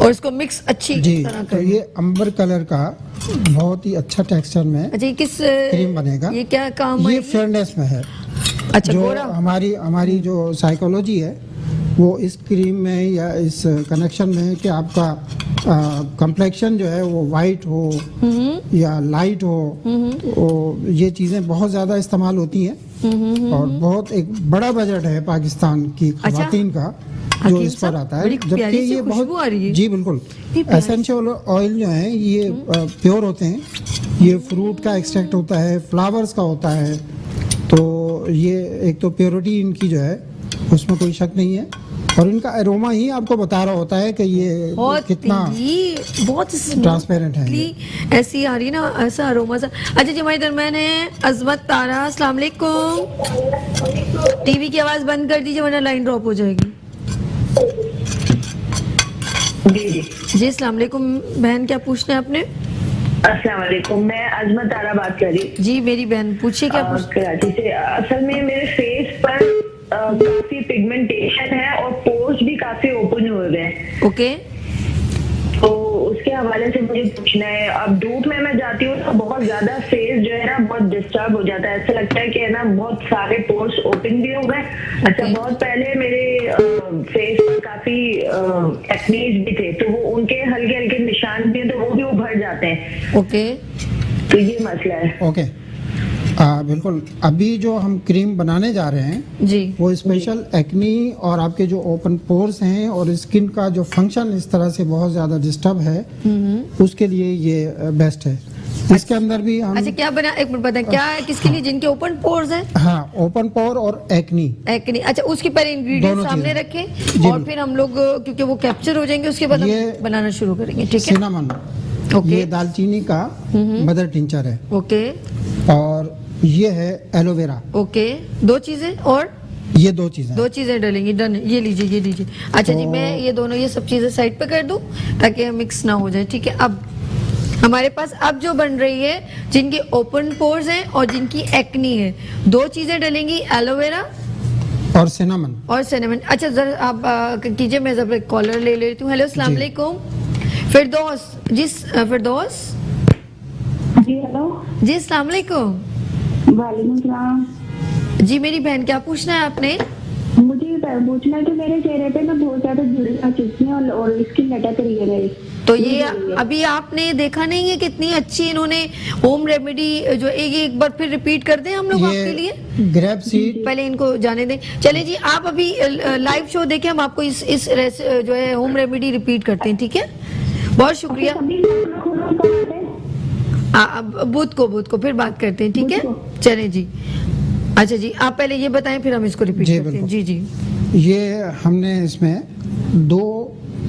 और इसको मिक्स अच्छी जी, तरह तो कर। ये अंबर कलर का बहुत ही अच्छा टेक्सचर में अच्छा ये किस क्रीम बनेगा। ये क्या काम ये है? फेयरनेस में है। अच्छा जो गोरा। हमारी जो साइकोलॉजी है वो इस क्रीम में या इस कनेक्शन में है कि आपका कंप्लेक्शन जो है वो वाइट हो या लाइट हो, तो ये चीज़ें बहुत ज़्यादा इस्तेमाल होती हैं, और बहुत एक बड़ा बजट है पाकिस्तान की खवातीन का जो इस पर आता है। बड़ी जबकि प्यारी सी ये खुशबू आ रही है। जी बिल्कुल, एसेंशियल ऑयल जो है ये प्योर होते हैं, ये फ्रूट का एक्सट्रैक्ट होता है, फ्लावर्स का होता है, तो ये एक तो प्योरिटी इनकी जो है उसमें कोई शक नहीं है, और इनका एरोमा ही आपको बता रहा होता है कि ये कितना बहुत ट्रांसपेरेंट है। स्मूथली ऐसी आ रही है ना, ऐसा अरोमा सा। अच्छा जी हमारे दरम्यान है अजमत तारा। अस्सलाम वालेकुम। टीवी की आवाज बंद कर दीजिए वरना लाइन ड्रॉप हो जाएगी। जी अस्सलाम वालेकुम बहन, क्या पूछना है आपने? अस्सलाम वालेकुम, मैं अजमत तारा बात कर रही जी मेरी बहन पूछिए क्या कराची से। असल में मेरे फेस पर काफी पिगमेंटेशन है और पोर्स भी काफी ओपन हो रहे हैं। ओके तो उसके हवाले से मुझे पूछना है। अब धूप में मैं जाती हूँ तो बहुत ज्यादा फेस जो है ना बहुत डिस्टर्ब हो जाता है, ऐसा लगता है कि है ना बहुत सारे पोर्स ओपन भी हो गए। अच्छा बहुत पहले मेरे फेस पर काफी एक्नीज भी थे, तो वो उनके हल्के हल्के निशान भी हैं, तो वो भी उभर जाते हैं। ओके तो ये मसला है। ओके बिल्कुल, अभी जो हम क्रीम बनाने जा रहे हैं जी वो स्पेशल एक्नी और आपके जो ओपन पोर्स हैं और स्किन का जो फंक्शन इस तरह से बहुत ज्यादा डिस्टर्ब है, उसके लिए ये बेस्ट है। इसके अंदर भी हम अच्छा क्या बना, एक मिनट बताएं क्या है किसके लिए? जिनके ओपन पोर्स हैं। हाँ, ओपन पोर और एक्नी एक्नी। अच्छा उसके पहले इंग्रेडिएंट्स दोनों सामने चीजें। रखें जी, और फिर हम लोग क्योंकि वो कैप्चर हो जाएंगे उसके बाद हम ये बनाना शुरू करेंगे। ठीक है सिनामन, ओके ये दालचीनी का मदर टिंचर है, ओके और ये है एलोवेरा। ओके दो चीजें और ये 2 चीजें। दो चीजें डालेंगी। डन, ये लीजिए ये लीजिए। अच्छा जी मैं ये दोनों ये सब चीजें साइड पे कर दूं ताकि मिक्स ना हो जाए। ठीक है अब हमारे पास अब जो बन रही है जिनके ओपन पोर्स हैं और जिनकी एक्नी है, 2 चीजें डालेंगी, एलोवेरा और सिनामन। और सिनेमन। अच्छा जरा आप कीजिए, मैं जब कॉलर ले लेती हूँ। हेलो अस्सलाम जी। वालेकुम फिरदौस। जी फिरदौस जी हेलो, जी अस्सलाम वालेकुम। वालेकुम सलाम। जी मेरी बहन क्या पूछना है आपने? मुझे पूछना है कि मेरे चेहरे पे ना बहुत ज्यादा झुर्रियां चुभती हैं और स्किन लटक रही है मेरी। तो ये अभी आपने देखा नहीं है कितनी अच्छी इन्होंने होम रेमेडी जो एक बार फिर रिपीट कर दें हम लोग आपके लिए? ये ग्रेप सीड। पहले इनको जाने दें। चले जी आप अभी लाइव शो देखें, हम आपको इस जो है होम रेमेडी रिपीट करते हैं। ठीक है बहुत शुक्रिया। अब बुध को फिर बात करते हैं। ठीक है चलें जी। अच्छा जी आप पहले ये बताएं फिर हम इसको रिपीट जी, करते हैं। बिल्कुल। जी जी ये हमने इसमें 2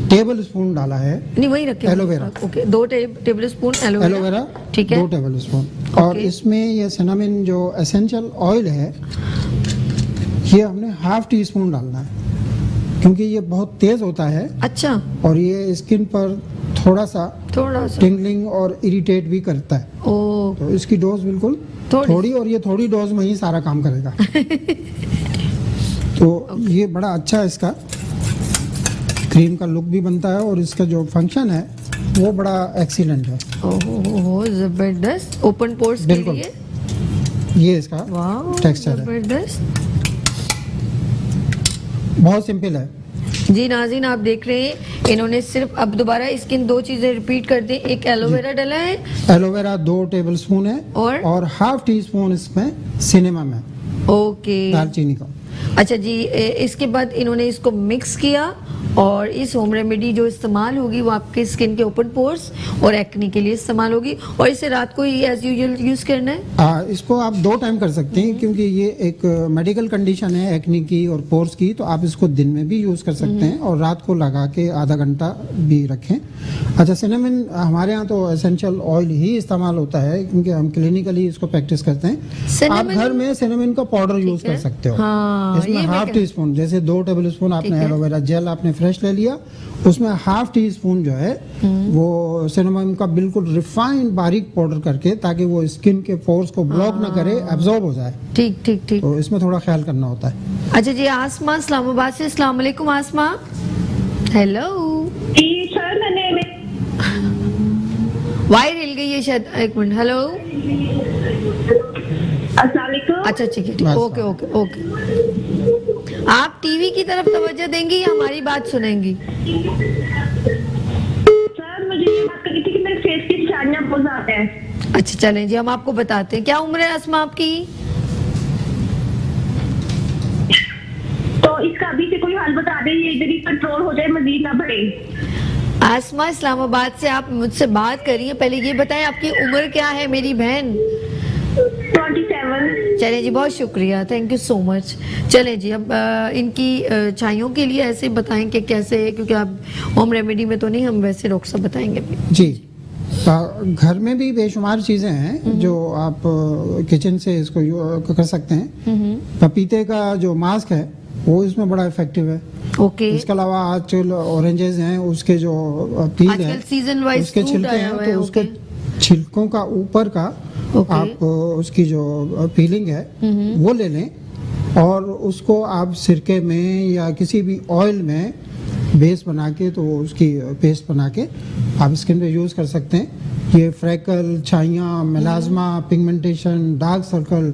टेबल स्पून डाला है नहीं वही रखें aloe vera. Okay 2 table spoon aloe vera, ठीक है 2 टेबल स्पून। और ओके। इसमें ये सिनामिन जो एसेंशियल ऑयल है ये हमने 1/2 टीस्पून डालना है। क्योंकि ये बहुत तेज होता है अच्छा, और ये स्किन पर थोड़ा सा टिंगलिंग और इरिटेट भी करता है। ओ, तो इसकी डोज बिल्कुल थोड़ी और ये थोड़ी डोज में ही सारा काम करेगा। तो ये बड़ा अच्छा है, इसका क्रीम का लुक भी बनता है और इसका जो फंक्शन है वो बड़ा एक्सीलेंट है। ओह जबरदस्त, ओपन पोर्स के बिल्कुल। लिए ये इसका टेक्सचर है, जबरदस्त। बहुत सिंपल है। जी नाज़रीन, आप देख रहे हैं इन्होंने सिर्फ, अब दोबारा इसकी दो चीजें रिपीट कर दें। एक एलोवेरा डला है, एलोवेरा 2 टेबलस्पून है और हाफ टी स्पून इसमें सिनेमम है, ओके, दालचीनी का। अच्छा जी, इसके बाद इन्होंने इसको मिक्स किया और इस होम रेमेडी जो इस्तेमाल होगी वो आपके स्किन के ओपन पोर्स और एक्ने के लिए इस्तेमाल होगी। और इसे रात को ही एज यूजुअल यूज करना है। इसको आप 2 टाइम कर सकते हैं, क्योंकि ये एक मेडिकल कंडीशन है एक्ने की और पोर्स की, तो आप इसको दिन में भी यूज कर सकते हैं और रात को लगा के आधा घंटा भी रखें। अच्छा, सिनेमन हमारे यहाँ तो एसेंशियल ऑयल ही इस्तेमाल होता है, क्योंकि हम क्लिनिकली इसको प्रैक्टिस करते हैं। आप घर में सिनेमन का पाउडर यूज कर सकते हो। इसमें हाफ टी स्पून, जैसे 2 टेबल स्पून आपने एलोवेरा जेल आपने फ्रेश ले लिया, उसमें हाफ टी स्पून जो है वो सिनेमन का बिल्कुल रिफाइंड बारीक पाउडर करके, ताकि वो स्किन के पोर्स को ब्लॉक ना करे, एब्जॉर्ब हो जाए। ठीक ठीक ठीक। तो इसमें थोड़ा ख्याल करना होता है। अच्छा जी, आसमा इस्लामाबाद से, अस्सलाम वालेकुम आसमा। हेलो जी सर, मैंने वायर हिल गई है शायद, एक मिनट। हेलो, अस्सलाम वालेकुम। अच्छा ठीक है, ठीक, ओके ओके ओके। आप टीवी की तरफ तवज्जो देंगी या हमारी बात सुनेंगी? सर मुझे ये बात करनी थी कि मेरे फेस की निशानियां बहुत ज्यादा हैं। अच्छा चलें जी, हम आपको बताते हैं। क्या उम्र है आसमा आपकी? तो इसका अभी से कोई हल बता दें, ये इधर ही कंट्रोल हो जाए, मजीद ना बढ़े। आसमा इस्लामाबाद से आप मुझसे बात करिए, पहले ये बताएं आपकी उम्र क्या है मेरी बहन? 27। चलें जी, बहुत शुक्रिया, थैंक यू सो मच। चलें जी, अब इनकी छाइयों के लिए ऐसे बताएं कि कैसे है, क्योंकि आप होम रेमेडी में तो नहीं, हम वैसे डॉक्टर साहब बताएंगे जी। घर में भी बेशुमार चीज़ें हैं जो आप किचन से इसको कर सकते हैं। पपीते का जो मास्क है वो इसमें बड़ा इफेक्टिव है। ओके। इसके अलावा आजकल ऑरेंजेस हैं, उसके जो पील है, सीजन वाइज उसके छिलके हैं, तो उसके छिलकों का ऊपर का आप उसकी जो पीलिंग है वो ले लें और उसको आप सिरके में या किसी भी ऑयल में बेस बना के, तो उसकी पेस्ट बना के आप स्किन पे यूज़ कर सकते हैं। ये फ्रैकल, छाइयाँ, melasma, pigmentation, dark circle,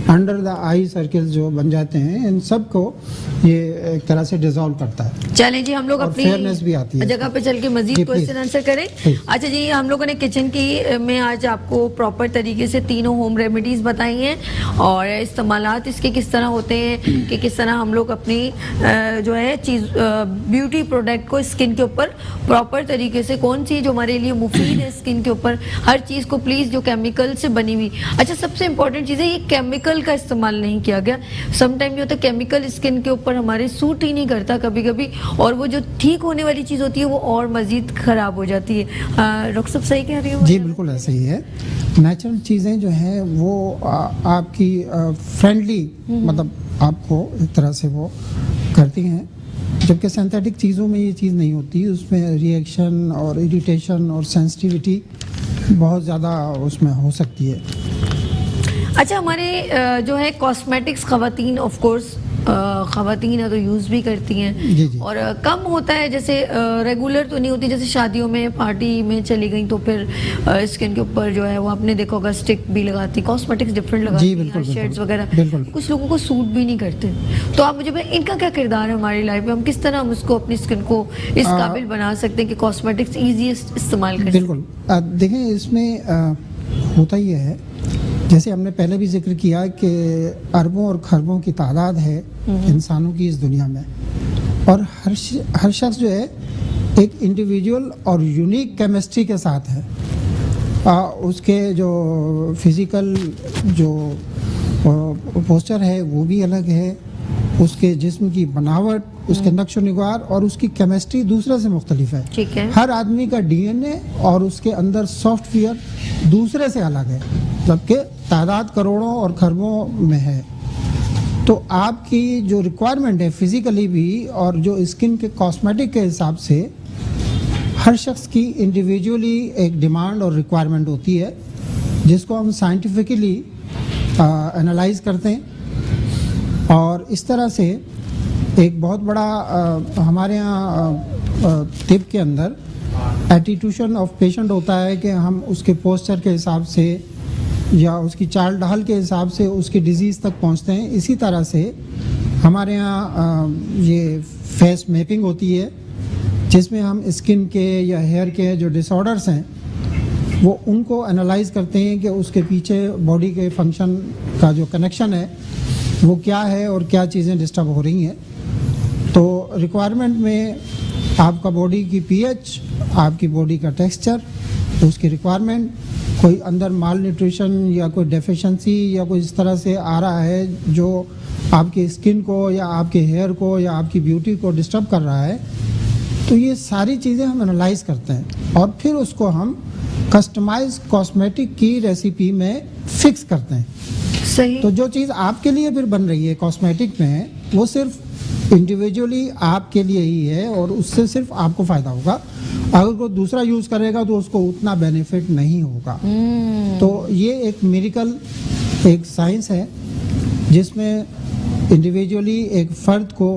under the eye circle जो बन जाते हैं, इन सब को ये एक तरह से डिसॉल्व करता है। चलें जी, हम लोग अपनी फेयरनेस भी आती है जगह पे चल के मजीद क्वेश्चन आंसर करें। अच्छा जी, हम लोगों ने किचन की में आज आपको प्रॉपर तरीके से तीनों होम रेमेडीज बताई हैं और इस्तेमालात इसके किस तरह होते हैं, कि किस तरह हम लोग अपनी जो है चीज़ ब्यूटी प्रोडक्ट को स्किन के ऊपर प्रॉपर तरीके से, कौन सी जो हमारे लिए मुफीद है स्किन के ऊपर, हर चीज़ को प्लीज़ जो केमिकल से बनी हुई। अच्छा, सबसे इंपॉर्टेंट चीज़ है ये केमिकल का इस्तेमाल नहीं किया गया। समटाइम ये होता है केमिकल स्किन के ऊपर हमारे सूट ही नहीं करता कभी कभी, और वो जो ठीक होने वाली चीज़ होती है वो और मजीद ख़राब हो जाती है। डॉक्टर साहब सही कह रही हो? जी बिल्कुल ऐसे ही है। नेचुरल चीज़ें जो हैं वो आपकी फ्रेंडली, मतलब आपको एक तरह से वो करती हैं, जबकि सिंथेटिक चीज़ों में ये चीज़ नहीं होती। उसमें रिएक्शन और इरिटेशन और सेंसिटिविटी बहुत ज़्यादा उसमें हो सकती है। अच्छा, हमारे जो है कॉस्मेटिक्स ख़वातीन ऑफ कोर्स ख़वातीन है तो यूज़ भी करती हैं जी जी। और कम होता है, जैसे रेगुलर तो नहीं होती, जैसे शादियों में पार्टी में चली गई तो फिर स्किन के ऊपर जो है वो आपने देखा होगा स्टिक भी लगाती, कॉस्मेटिक्स डिफरेंट लगाती हैं, शेड्स वगैरह, कुछ लोगों को सूट भी नहीं करते। तो आप मुझे बताएं इनका क्या किरदार है हमारी लाइफ में, हम किस तरह हम उसको अपनी स्किन को इस काबिल बना सकते हैं कि कॉस्मेटिक्स ईजीएस्ट इस्तेमाल करें? बिल्कुल, देखें इसमें होता ही है, जैसे हमने पहले भी जिक्र किया कि अरबों और खरबों की तादाद है इंसानों की इस दुनिया में, और हर शख्स जो है एक इंडिविजुअल और यूनिक केमिस्ट्री के साथ है। उसके जो फिज़िकल जो पोस्चर है वो भी अलग है, उसके जिस्म की बनावट, उसके नक्शो निगार और उसकी केमिस्ट्री दूसरे से मुख्तलिफ है। ठीक है। हर आदमी का डीएनए और उसके अंदर सॉफ्टवेयर दूसरे से अलग है, जबकि तादाद करोड़ों और खरबों में है। तो आपकी जो रिक्वायरमेंट है फिजिकली भी और जो स्किन के कॉस्मेटिक के हिसाब से हर शख्स की इंडिविजुअली एक डिमांड और रिक्वायरमेंट होती है, जिसको हम साइंटिफिकली एनालाइज करते हैं। और इस तरह से एक बहुत बड़ा हमारे यहाँ तिब के अंदर एटीट्यूशन ऑफ पेशेंट होता है कि हम उसके पोस्चर के हिसाब से या उसकी चाल ढाल के हिसाब से उसकी डिजीज़ तक पहुंचते हैं। इसी तरह से हमारे यहाँ ये फेस मैपिंग होती है, जिसमें हम स्किन के या हेयर के जो डिसऑर्डर्स हैं वो उनको एनालाइज करते हैं कि उसके पीछे बॉडी के फंक्शन का जो कनेक्शन है वो क्या है और क्या चीज़ें डिस्टर्ब हो रही हैं। तो रिक्वायरमेंट में आपका बॉडी की पीएच, आपकी बॉडी का टेक्सचर, उसकी रिक्वायरमेंट, कोई अंदर माल न्यूट्रिशन या कोई डेफिशिएंसी या कोई इस तरह से आ रहा है जो आपकी स्किन को या आपके हेयर को या आपकी ब्यूटी को डिस्टर्ब कर रहा है, तो ये सारी चीज़ें हम एनालाइज करते हैं और फिर उसको हम कस्टमाइज कॉस्मेटिक की रेसिपी में फिक्स करते हैं। सही। तो जो चीज़ आपके लिए फिर बन रही है कॉस्मेटिक में, वो सिर्फ इंडिविजुअली आपके लिए ही है और उससे सिर्फ आपको फ़ायदा होगा। अगर कोई दूसरा यूज़ करेगा तो उसको उतना बेनिफिट नहीं होगा। तो ये एक मिरेकल, एक साइंस है जिसमें इंडिविजुअली एक फ़र्द को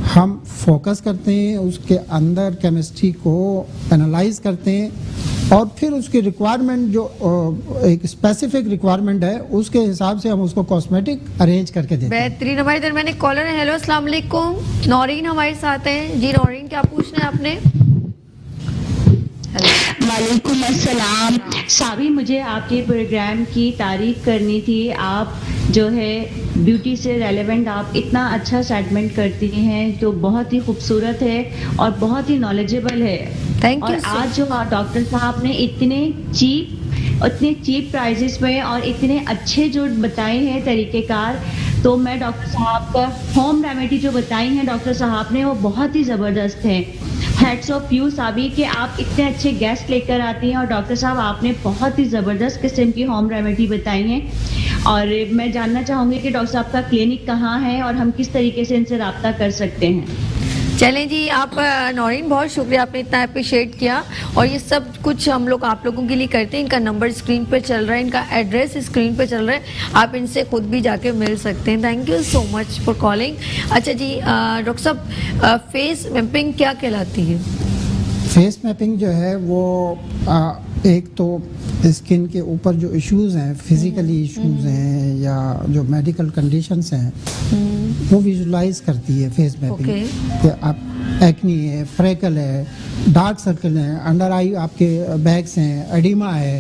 हम फोकस करते हैं, उसके अंदर केमिस्ट्री को एनालाइज करते हैं और फिर उसकी रिक्वायरमेंट जो एक स्पेसिफिक रिक्वायरमेंट है उसके हिसाब से हम उसको कॉस्मेटिक अरेंज करके देते हैं। बेहतरीन। हमारे दरमियान एक कॉलर है। हेलो, अस्सलाम वालेकुम। नौरीन हमारे साथ हैं। जी नौरीन, क्या पूछना है आपने? वालेकुम अस्सलाम। साबी, मुझे आपके प्रोग्राम की तारीफ करनी थी। आप जो है ब्यूटी से रेलेवेंट आप इतना अच्छा सेगमेंट करती हैं, तो बहुत ही खूबसूरत है और बहुत ही नॉलेजेबल है। Thank you. और आज जो डॉक्टर साहब ने इतने चीप प्राइजेस में और इतने अच्छे जो बताए हैं तरीक़ेकार, तो मैं डॉक्टर साहब का होम रेमेडी जो बताई हैं डॉक्टर साहब ने वो बहुत ही ज़बरदस्त है। हेड्स ऑफ यू साबी कि आप इतने अच्छे गेस्ट लेकर आती हैं और डॉक्टर साहब आपने बहुत ही ज़बरदस्त किस्म की होम रेमेडी बताई हैं। और मैं जानना चाहूँगी कि डॉक्टर साहब का क्लिनिक कहाँ है और हम किस तरीके से इनसे रब्ता कर सकते हैं। चलें जी, आप नौरीन बहुत शुक्रिया, आपने इतना अप्रिशिएट किया। और ये सब कुछ हम लोग आप लोगों के लिए करते हैं। इनका नंबर स्क्रीन पे चल रहा है, इनका एड्रेस स्क्रीन पे चल रहा है, आप इनसे खुद भी जाके मिल सकते हैं। Thank you so much for calling. अच्छा जी डॉक्टर साहब, फेस मैपिंग क्या कहलाती है? फेस मैपिंग जो है वो एक तो स्किन के ऊपर जो इश्यूज हैं, फिजिकली इश्यूज हैं या जो मेडिकल कंडीशंस हैं, वो विजुलाइज करती है फेस मैपिंग। कि आप एक्नी है, फ्रेकल है, डार्क सर्कल है, अंडर आई आपके बैग्स हैं, एडिमा है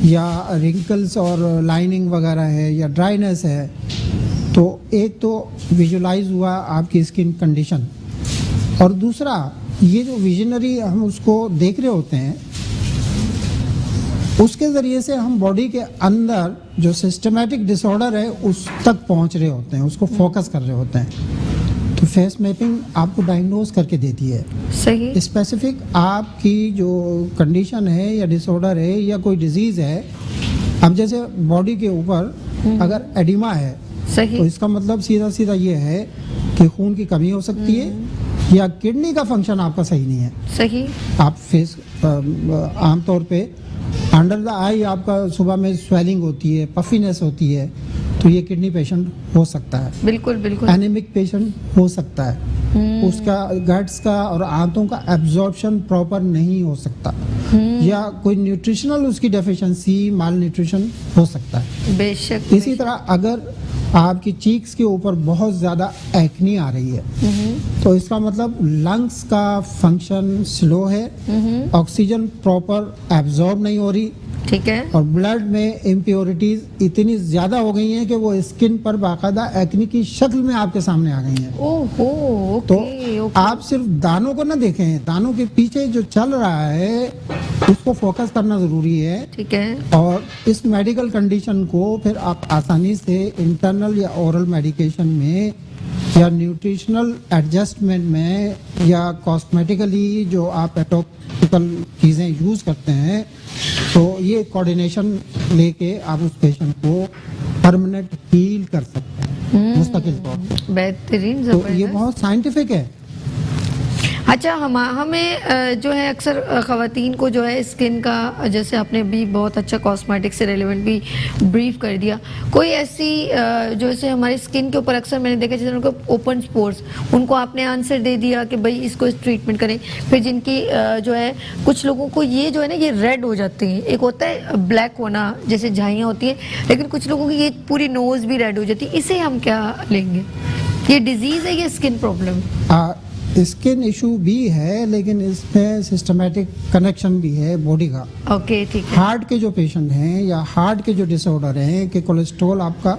या रिंकल्स और लाइनिंग वगैरह है या ड्राइनेस है। तो एक तो विजुलाइज हुआ आपकी स्किन कंडीशन, और दूसरा ये जो विजनरी हम उसको देख रहे होते हैं, उसके ज़रिए से हम बॉडी के अंदर जो सिस्टमेटिक डिसऑर्डर है उस तक पहुंच रहे होते हैं, उसको फोकस कर रहे होते हैं। तो फेस मैपिंग आपको डायग्नोज करके देती है सही स्पेसिफिक आपकी जो कंडीशन है या डिसऑर्डर है या कोई डिजीज़ है। अब जैसे बॉडी के ऊपर अगर एडिमा है, सही, तो इसका मतलब सीधा सीधा ये है कि खून की कमी हो सकती है या किडनी का फंक्शन आपका सही नहीं है। सही। आप फेस आमतौर पे अंडर द आई आपका सुबह में स्वेलिंग होती है, पफीनेस होती है, तो ये किडनी पेशेंट हो सकता है। बिल्कुल बिल्कुल। एनीमिक पेशेंट हो सकता है, उसका गट्स का और आंतों का एब्जॉर्प्शन प्रॉपर नहीं हो सकता, या कोई न्यूट्रिशनल उसकी डेफिशिएंसी, माल न्यूट्रिशन हो सकता है। बेशक। इसी तरह अगर आपकी चीक्स के ऊपर बहुत ज़्यादा एक्नी आ रही है, तो इसका मतलब लंग्स का फंक्शन स्लो है, ऑक्सीजन प्रॉपर एब्जॉर्ब नहीं हो रही, ठीक है, और ब्लड में इम्प्योरिटीज इतनी ज़्यादा हो गई हैं कि वो स्किन पर बाकायदा एक्नी की शक्ल में आपके सामने आ गई हैं। ओहो, ओके, तो ओके। आप सिर्फ दानों को ना देखें, दानों के पीछे जो चल रहा है उसको फोकस करना ज़रूरी है। ठीक है। और इस मेडिकल कंडीशन को फिर आप आसानी से इंटरनल या ओरल मेडिकेशन में या न्यूट्रिशनल एडजस्टमेंट में या कॉस्मेटिकली जो आप एटॉपिकल चीज़ें यूज़ करते हैं, तो ये कोऑर्डिनेशन लेके आप उस पेशेंट को परमानेंट हील कर सकते हैं। मुस्तकिल तौर पर। बेहतरीन, तो ये जबरदस्त। बहुत साइंटिफिक है। अच्छा, हमें जो है अक्सर ख़वातीन को जो है स्किन का, जैसे आपने भी बहुत अच्छा कॉस्मेटिक से रेलेवेंट भी ब्रीफ कर दिया, कोई ऐसी जो ऐसे हमारी स्किन के ऊपर अक्सर मैंने देखा जैसे उनको ओपन स्पोर्स, उनको आपने आंसर दे दिया कि भाई इसको ट्रीटमेंट करें, फिर जिनकी जो है कुछ लोगों को ये जो है ना ये रेड हो जाते हैं, एक होता है ब्लैक होना जैसे झाइयाँ होती हैं, लेकिन कुछ लोगों की ये पूरी नोज़ भी रेड हो जाती है, इसे हम क्या लेंगे? ये डिजीज़ है या स्किन प्रॉब्लम? स्किन इशू भी है, लेकिन इसमें सिस्टमेटिक कनेक्शन भी है बॉडी का। ओके, ठीक है। हार्ट के जो पेशेंट हैं या हार्ट के जो डिसऑर्डर हैं कि कोलेस्ट्रॉल आपका,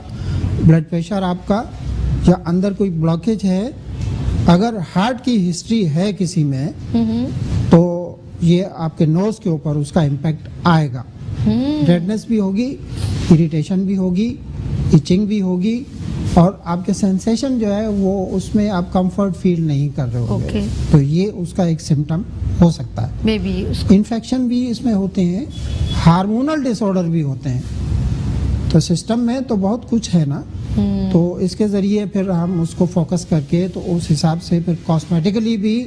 ब्लड प्रेशर आपका, या अंदर कोई ब्लॉकेज है, अगर हार्ट की हिस्ट्री है किसी में तो ये आपके नोज के ऊपर उसका इम्पैक्ट आएगा। रेडनेस भी होगी, इरिटेशन भी होगी, इचिंग भी होगी, और आपके सेंसेशन जो है वो उसमें आप कंफर्ट फील नहीं कर रहे होंगे। Okay. तो ये उसका एक सिम्टम हो सकता है। मे बी इन्फेक्शन भी इसमें होते हैं, हार्मोनल डिसऑर्डर भी होते हैं, तो सिस्टम में तो बहुत कुछ है ना। तो इसके ज़रिए फिर हम उसको फोकस करके तो उस हिसाब से फिर कॉस्मेटिकली भी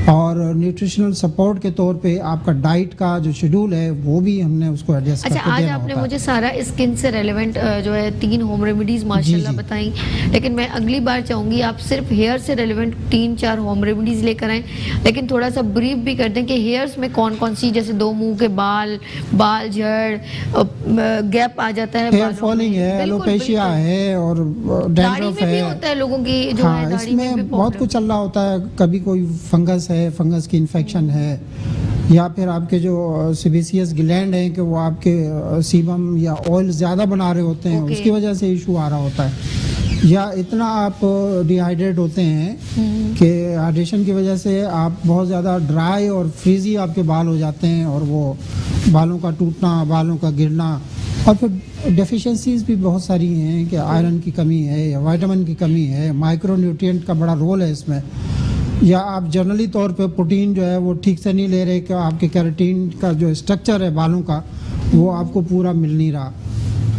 और न्यूट्रिशनल सपोर्ट के तौर पे आपका डाइट का जो शेड्यूल है वो भी हमने उसको एडजस्ट अच्छा, करके आज देना आपने होता है। मुझे सारा स्किन से रेलेवेंट जो है 3 होम रेमेडीज माशाल्लाह जी। बताई, लेकिन मैं अगली बार चाहूंगी आप सिर्फ हेयर से रेलेवेंट 3-4 होम रेमेडीज लेकर आएं, लेकिन थोड़ा सा ब्रीफ भी कर दें कि हेयर्स में कौन कौन सी, जैसे 2 मुंह के बाल झड़, गैप आ जाता है, हेयर बालों फॉलिंग में। है, बिल्कुल, एलोपेशिया बिल्कुल। है और दाढ़ी डैंड्रफ में भी है। होता है लोगों की जो है हाँ, दाढ़ी में भी इसमें बहुत problem। कुछ चल रहा होता है। कभी कोई फंगस है, फंगस की इन्फेक्शन है, या फिर आपके जो सीबीसीएस ग्लैंड हैं कि वो आपके सीबम या ऑयल ज़्यादा बना रहे होते हैं, Okay. उसकी वजह से इशू आ रहा होता है। या इतना आप डिहाइड्रेट होते हैं कि हाइड्रेशन की वजह से आप बहुत ज़्यादा ड्राई और फ्रीजी आपके बाल हो जाते हैं, और वो बालों का टूटना, बालों का गिरना, और फिर डेफिशिएंसीज भी बहुत सारी हैं कि आयरन की कमी है या विटामिन की कमी है, माइक्रो न्यूट्रिएंट का बड़ा रोल है इसमें, या आप जनरली तौर पे प्रोटीन जो है वो ठीक से नहीं ले रहे कि आपके कैरोटीन का जो स्ट्रक्चर है बालों का वो आपको पूरा मिल नहीं रहा,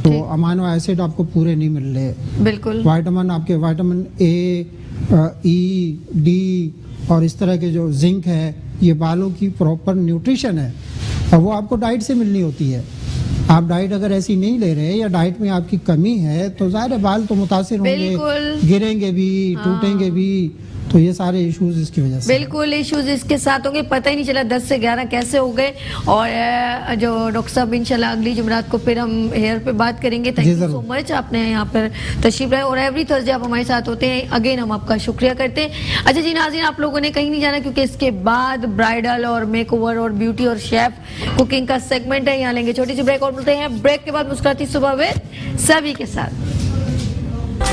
तो अमाइनो एसिड आपको पूरे नहीं मिल रहे। बिल्कुल। विटामिन आपके विटामिन ए, ई, डी और इस तरह के जो जिंक है, ये बालों की प्रॉपर न्यूट्रिशन है और वो आपको डाइट से मिलनी होती है। आप डाइट अगर ऐसी नहीं ले रहे या डाइट में आपकी कमी है तो ज़ाहिर है बाल तो मुतासिर होंगे, बिल्कुल। गिरेंगे भी, टूटेंगे भी, तो ये सारे इश्यूज इसकी वजह से। बिल्कुल इश्यूज इसके साथ होंगे, पता ही नहीं चला 10 से 11 कैसे हो गए। और जो डॉक्टर साहब इंशाल्लाह अगली जुमरात को फिर हम हेयर पे बात करेंगे। थैंक यू सो मच, आपने यहाँ पर तशरीफ लाए और एवरी थर्सडे आप हमारे साथ होते हैं। अगेन हम आपका शुक्रिया करते हैं। अच्छा जी नाज़रीन, आप लोगों ने कहीं नहीं जाना क्योंकि इसके बाद ब्राइडल और मेकओवर और ब्यूटी और शेफ कुकिंग का सेगमेंट है, यहाँ लेंगे छोटी सी ब्रेक और मिलते हैं ब्रेक के बाद मुस्कुराती सुबह विद सभी के साथ।